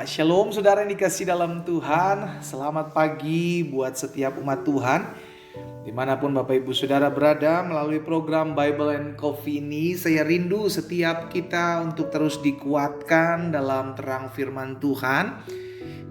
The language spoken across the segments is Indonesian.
Shalom saudara yang dikasih dalam Tuhan. Selamat pagi buat setiap umat Tuhan dimanapun Bapak Ibu Saudara berada. Melalui program Bible and Coffee ini, saya rindu setiap kita untuk terus dikuatkan dalam terang firman Tuhan.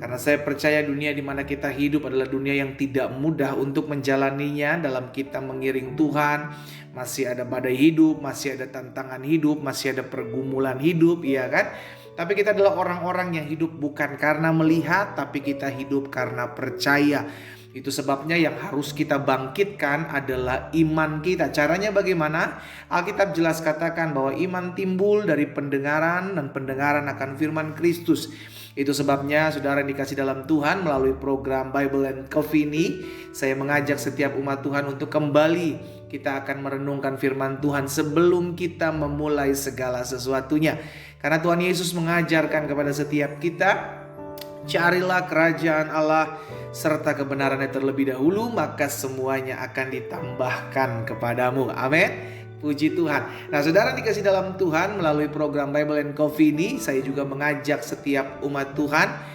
Karena saya percaya dunia di mana kita hidup adalah dunia yang tidak mudah untuk menjalaninya. Dalam kita mengiring Tuhan, masih ada badai hidup, masih ada tantangan hidup, masih ada pergumulan hidup, ya kan? Tapi kita adalah orang-orang yang hidup bukan karena melihat, tapi kita hidup karena percaya. Itu sebabnya yang harus kita bangkitkan adalah iman kita. Caranya bagaimana? Alkitab jelas katakan bahwa iman timbul dari pendengaran dan pendengaran akan firman Kristus. Itu sebabnya saudara yang dikasih dalam Tuhan, melalui program Bible and Coffee ini, saya mengajak setiap umat Tuhan untuk kembali kita akan merenungkan firman Tuhan sebelum kita memulai segala sesuatunya. Karena Tuhan Yesus mengajarkan kepada setiap kita, carilah kerajaan Allah serta kebenarannya terlebih dahulu, maka semuanya akan ditambahkan kepadamu. Amin. Puji Tuhan. Nah, saudara dikasih dalam Tuhan, melalui program Bible and Coffee ini, saya juga mengajak setiap umat Tuhan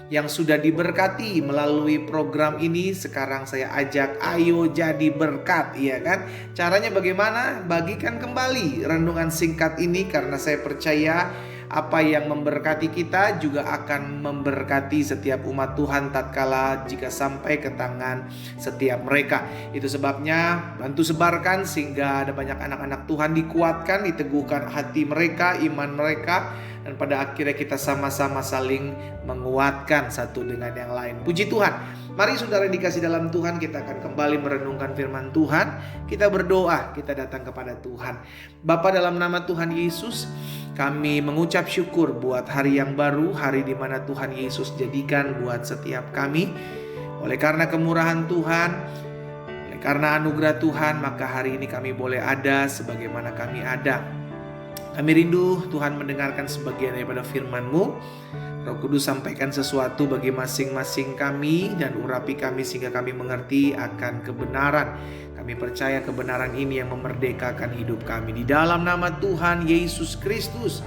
yang sudah diberkati melalui program ini. Sekarang saya ajak, ayo jadi berkat, ya kan? Caranya bagaimana? Bagikan kembali renungan singkat ini, karena saya percaya apa yang memberkati kita juga akan memberkati setiap umat Tuhan tatkala jika sampai ke tangan setiap mereka. Itu sebabnya bantu sebarkan sehingga ada banyak anak-anak Tuhan dikuatkan, diteguhkan hati mereka, iman mereka, dan pada akhirnya kita sama-sama saling menguatkan satu dengan yang lain. Puji Tuhan. Mari saudara dikasih dalam Tuhan, kita akan kembali merenungkan firman Tuhan. Kita berdoa, kita datang kepada Tuhan. Bapa, dalam nama Tuhan Yesus, kami mengucap syukur buat hari yang baru, hari di mana Tuhan Yesus jadikan buat setiap kami. Oleh karena kemurahan Tuhan, oleh karena anugerah Tuhan, maka hari ini kami boleh ada sebagaimana kami ada. Kami rindu Tuhan mendengarkan sebagian daripada firman-Mu. Roh Kudus sampaikan sesuatu bagi masing-masing kami dan urapi kami sehingga kami mengerti akan kebenaran. Kami percaya kebenaran ini yang memerdekakan hidup kami. Di dalam nama Tuhan Yesus Kristus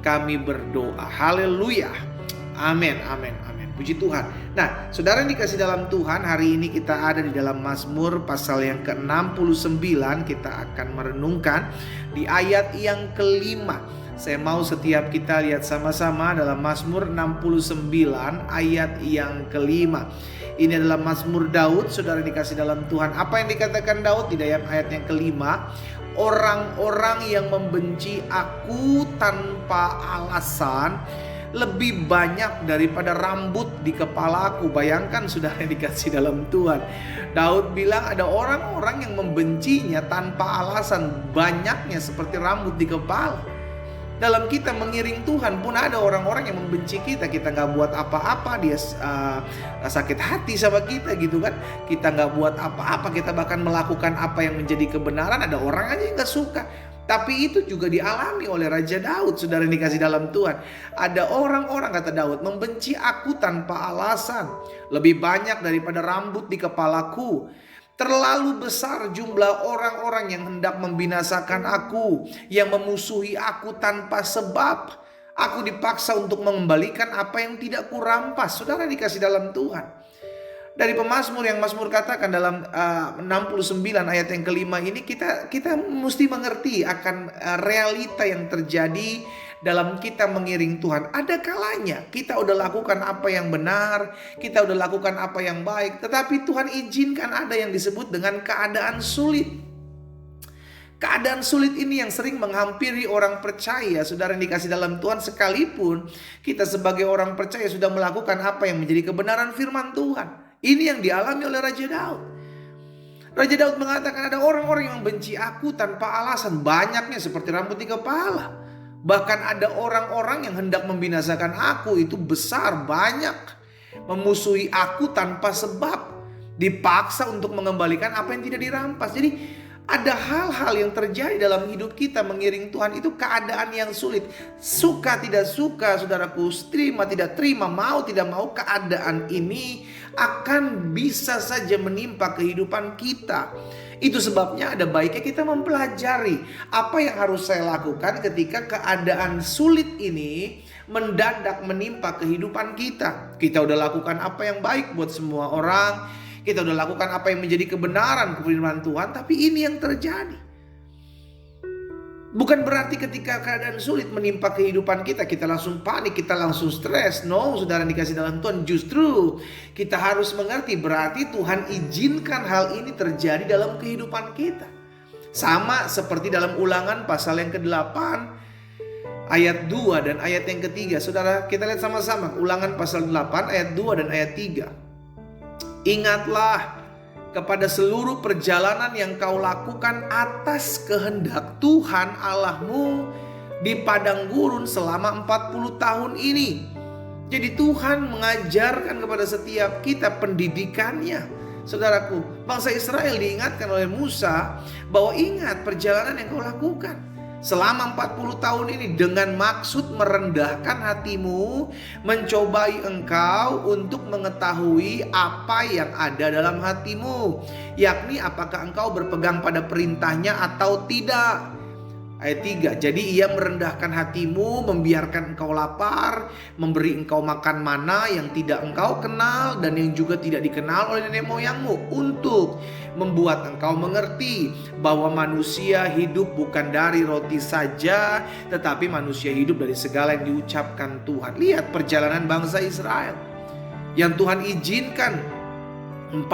kami berdoa. Haleluya. Amin, amin, amin. Puji Tuhan. Nah, saudara yang dikasih dalam Tuhan, hari ini kita ada di dalam Mazmur pasal yang ke-69. Kita akan merenungkan di ayat yang kelima. Saya mau setiap kita lihat sama-sama dalam Mazmur 69 ayat yang kelima. Ini adalah Mazmur Daud, saudara dikasih dalam Tuhan. Apa yang dikatakan Daud di dalam ayat yang kelima? Orang-orang yang membenci aku tanpa alasan lebih banyak daripada rambut di kepala aku. Bayangkan saudara yang dikasih dalam Tuhan. Daud bilang ada orang-orang yang membencinya tanpa alasan, banyaknya seperti rambut di kepala. Dalam kita mengiring Tuhan pun ada orang-orang yang membenci kita. Kita gak buat apa-apa, dia sakit hati sama kita gitu kan. Kita gak buat apa-apa, kita bahkan melakukan apa yang menjadi kebenaran, ada orang aja yang gak suka. Tapi itu juga dialami oleh Raja Daud, saudara yang dikasih dalam Tuhan. Ada orang-orang, kata Daud, membenci aku tanpa alasan, lebih banyak daripada rambut di kepalaku. Terlalu besar jumlah orang-orang yang hendak membinasakan aku, yang memusuhi aku tanpa sebab. Aku dipaksa untuk mengembalikan apa yang tidak kurampas. Saudara dikasih dalam Tuhan. Dari pemazmur yang Mazmur katakan dalam 69 ayat yang kelima ini, kita mesti mengerti akan realita yang terjadi dalam kita mengiring Tuhan. Ada kalanya kita udah lakukan apa yang benar, kita udah lakukan apa yang baik, tetapi Tuhan izinkan ada yang disebut dengan keadaan sulit. Keadaan sulit ini yang sering menghampiri orang percaya, saudara yang dikasih dalam Tuhan, sekalipun kita sebagai orang percaya sudah melakukan apa yang menjadi kebenaran firman Tuhan. Ini yang dialami oleh Raja Daud. Raja Daud mengatakan ada orang-orang yang membenci aku tanpa alasan, banyaknya seperti rambut di kepala. Bahkan ada orang-orang yang hendak membinasakan aku, itu besar, banyak. Memusuhi aku tanpa sebab, dipaksa untuk mengembalikan apa yang tidak dirampas. Jadi ada hal-hal yang terjadi dalam hidup kita mengiring Tuhan, itu keadaan yang sulit. Suka tidak suka, saudaraku, terima tidak terima, mau tidak mau, keadaan ini akan bisa saja menimpa kehidupan kita. Itu sebabnya ada baiknya kita mempelajari apa yang harus saya lakukan ketika keadaan sulit ini mendadak menimpa kehidupan kita. Kita udah lakukan apa yang baik buat semua orang, kita udah lakukan apa yang menjadi kebenaran firman Tuhan, tapi ini yang terjadi. Bukan berarti ketika keadaan sulit menimpa kehidupan kita, kita langsung panik, kita langsung stres. No, saudara dikasih dalam Tuhan, justru kita harus mengerti berarti Tuhan izinkan hal ini terjadi dalam kehidupan kita. Sama seperti dalam Ulangan pasal yang ke-8 ayat 2 dan ayat yang ketiga. Saudara, kita lihat sama-sama Ulangan pasal 8 ayat 2 dan ayat 3. Ingatlah kepada seluruh perjalanan yang kau lakukan atas kehendak Tuhan Allahmu di padang gurun selama 40 tahun ini. Jadi Tuhan mengajarkan kepada setiap kita pendidikannya. Saudaraku, bangsa Israel diingatkan oleh Musa bahwa ingat perjalanan yang kau lakukan selama 40 tahun ini dengan maksud merendahkan hatimu, mencobai engkau untuk mengetahui apa yang ada dalam hatimu, yakni apakah engkau berpegang pada perintahnya atau tidak. Ayat 3, jadi ia merendahkan hatimu, membiarkan engkau lapar, memberi engkau makan mana yang tidak engkau kenal dan yang juga tidak dikenal oleh nenek moyangmu, untuk membuat engkau mengerti bahwa manusia hidup bukan dari roti saja, tetapi manusia hidup dari segala yang diucapkan Tuhan. Lihat perjalanan bangsa Israel yang Tuhan izinkan 40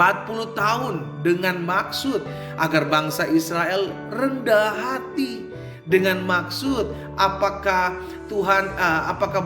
tahun dengan maksud agar bangsa Israel rendah hati. Dengan maksud apakah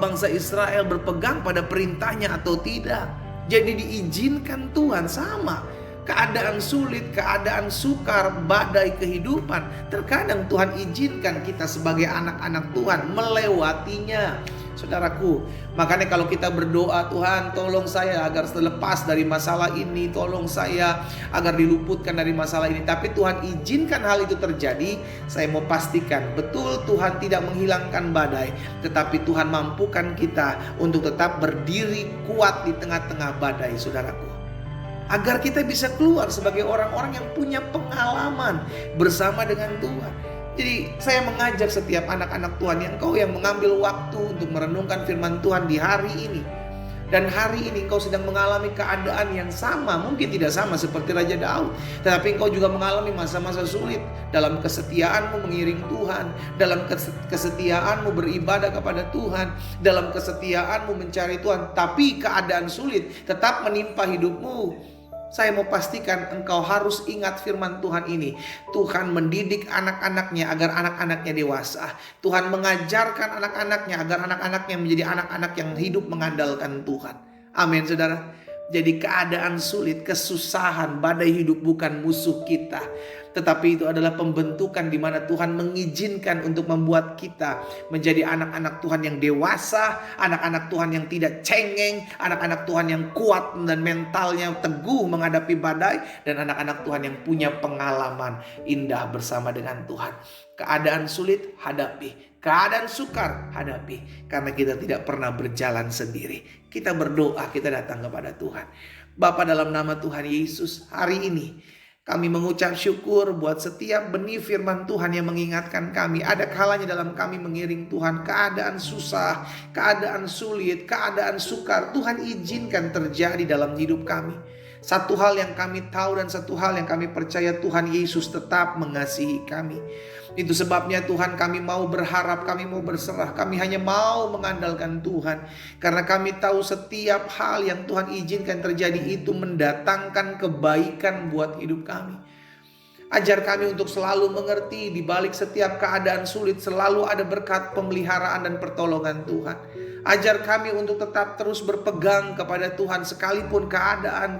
bangsa Israel berpegang pada perintahnya atau tidak. Jadi diizinkan Tuhan sama. Keadaan sulit, keadaan sukar, badai kehidupan, terkadang Tuhan izinkan kita sebagai anak-anak Tuhan melewatinya. Saudaraku, makanya kalau kita berdoa, Tuhan tolong saya agar terlepas dari masalah ini, tolong saya agar diluputkan dari masalah ini, tapi Tuhan izinkan hal itu terjadi, saya mau pastikan betul Tuhan tidak menghilangkan badai, tetapi Tuhan mampukan kita untuk tetap berdiri kuat di tengah-tengah badai, saudaraku, agar kita bisa keluar sebagai orang-orang yang punya pengalaman bersama dengan Tuhan. Jadi saya mengajak setiap anak-anak Tuhan yang mengambil waktu untuk merenungkan firman Tuhan di hari ini. Dan hari ini engkau sedang mengalami keadaan yang sama, mungkin tidak sama seperti Raja Daud, tetapi engkau juga mengalami masa-masa sulit dalam kesetiaanmu mengiring Tuhan, dalam kesetiaanmu beribadah kepada Tuhan, dalam kesetiaanmu mencari Tuhan, tapi keadaan sulit tetap menimpa hidupmu. Saya mau pastikan engkau harus ingat firman Tuhan ini. Tuhan mendidik anak-anaknya agar anak-anaknya dewasa. Tuhan mengajarkan anak-anaknya agar anak-anaknya menjadi anak-anak yang hidup mengandalkan Tuhan. Amin, saudara. Jadi keadaan sulit, kesusahan, badai hidup bukan musuh kita, tetapi itu adalah pembentukan di mana Tuhan mengizinkan untuk membuat kita menjadi anak-anak Tuhan yang dewasa, anak-anak Tuhan yang tidak cengeng, anak-anak Tuhan yang kuat dan mentalnya teguh menghadapi badai, dan anak-anak Tuhan yang punya pengalaman indah bersama dengan Tuhan. Keadaan sulit hadapi, keadaan sukar hadapi, karena kita tidak pernah berjalan sendiri. Kita berdoa, kita datang kepada Tuhan. Bapa, dalam nama Tuhan Yesus, hari ini kami mengucap syukur buat setiap benih firman Tuhan yang mengingatkan kami. Ada kalanya dalam kami mengiring Tuhan, keadaan susah, keadaan sulit, keadaan sukar, Tuhan izinkan terjadi dalam hidup kami. Satu hal yang kami tahu dan satu hal yang kami percaya, Tuhan Yesus tetap mengasihi kami. Itu sebabnya Tuhan, kami mau berharap, kami mau berserah, kami hanya mau mengandalkan Tuhan. Karena kami tahu setiap hal yang Tuhan izinkan terjadi itu mendatangkan kebaikan buat hidup kami. Ajar kami untuk selalu mengerti di balik setiap keadaan sulit selalu ada berkat pemeliharaan dan pertolongan Tuhan. Ajar kami untuk tetap terus berpegang kepada Tuhan sekalipun keadaan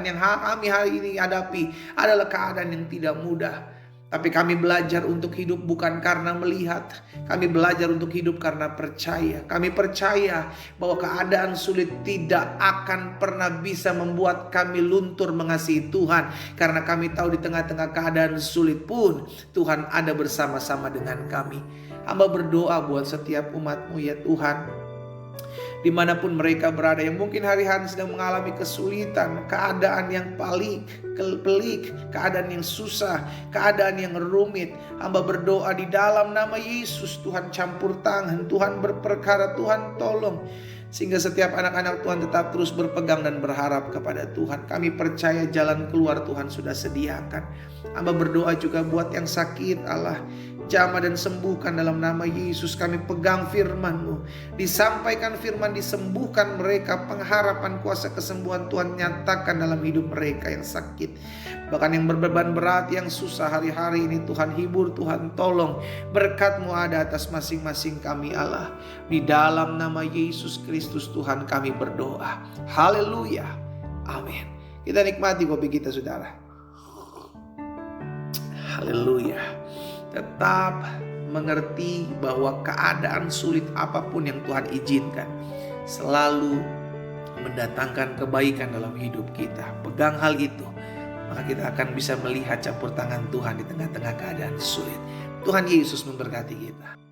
yang kami hari ini hadapi adalah keadaan yang tidak mudah. Tapi kami belajar untuk hidup bukan karena melihat. Kami belajar untuk hidup karena percaya. Kami percaya bahwa keadaan sulit tidak akan pernah bisa membuat kami luntur mengasihi Tuhan. Karena kami tahu di tengah-tengah keadaan sulit pun Tuhan ada bersama-sama dengan kami. Hamba berdoa buat setiap umat-Mu ya Tuhan. dimanapun mereka berada, yang mungkin hari-hari sedang mengalami kesulitan, keadaan yang pelik, keadaan yang susah, keadaan yang rumit. Hamba berdoa di dalam nama Yesus, Tuhan campur tangan, Tuhan berperkara, Tuhan tolong. Sehingga setiap anak-anak Tuhan tetap terus berpegang dan berharap kepada Tuhan. Kami percaya jalan keluar Tuhan sudah sediakan. Hamba berdoa juga buat yang sakit, Allah jamah dan sembuhkan dalam nama Yesus. Kami pegang firman-Mu, disampaikan firman, disembuhkan mereka. Pengharapan kuasa kesembuhan Tuhan nyatakan dalam hidup mereka yang sakit, bahkan yang berbeban berat, yang susah hari-hari ini. Tuhan hibur, Tuhan tolong. Berkat-Mu ada atas masing-masing kami Allah. Di dalam nama Yesus Kristus Tuhan kami berdoa. Haleluya. Amin. Kita nikmati kopi kita, saudara. Haleluya. Tetap mengerti bahwa keadaan sulit apapun yang Tuhan izinkan selalu mendatangkan kebaikan dalam hidup kita. Pegang hal itu, maka kita akan bisa melihat campur tangan Tuhan di tengah-tengah keadaan sulit. Tuhan Yesus memberkati kita.